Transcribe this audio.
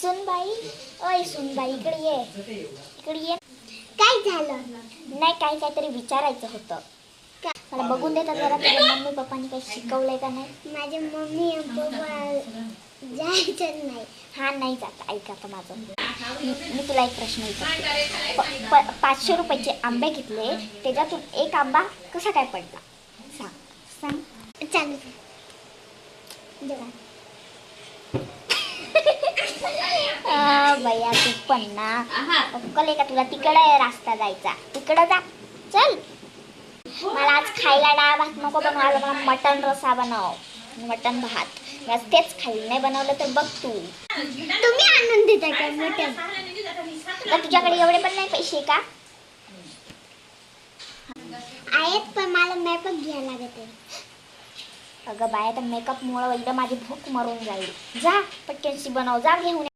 सुनबाई, ओय सुनबाई, इकडे ये, इकडे ये. काय झालं? नाही, काहीतरी विचारायचं होतं. मला बघून देतात जरा, तुझ्या मम्मी पप्पांनी काही शिकवलंय का नाही? माझे मम्मी आणि पप्पा जायचं नाही. हा नाही जात. ऐक आता माझं, मी तुला एक प्रश्न विचारते. 500 रुपयाचे आंबे घेतले, त्याच्यातून एक आंबा कसा काय पडला? सांग सांग. चालू जेव्हा भैया तू पण ना, अक्कल आहे का तुला? तिकडे रस्ता जायचा, तिकडं जा. चल, मला आज खायला डाळ भात नको बनवायला, मला मटण रसा बनव, मटण भात. मी आज तेच खाईल, नाही बनवलं तर बघ तू. तुम्ही आणून देता का मटण? तर तुझ्याकडे एवढे पण नाही पैसे का? आहेत, पण मला मेकअप घ्यायला लागत आहे. अगं बाया, तर मेकअपमुळं एकदम माझी भूक मरून जाईल. जा पटकनशी बनव, जा घेऊन.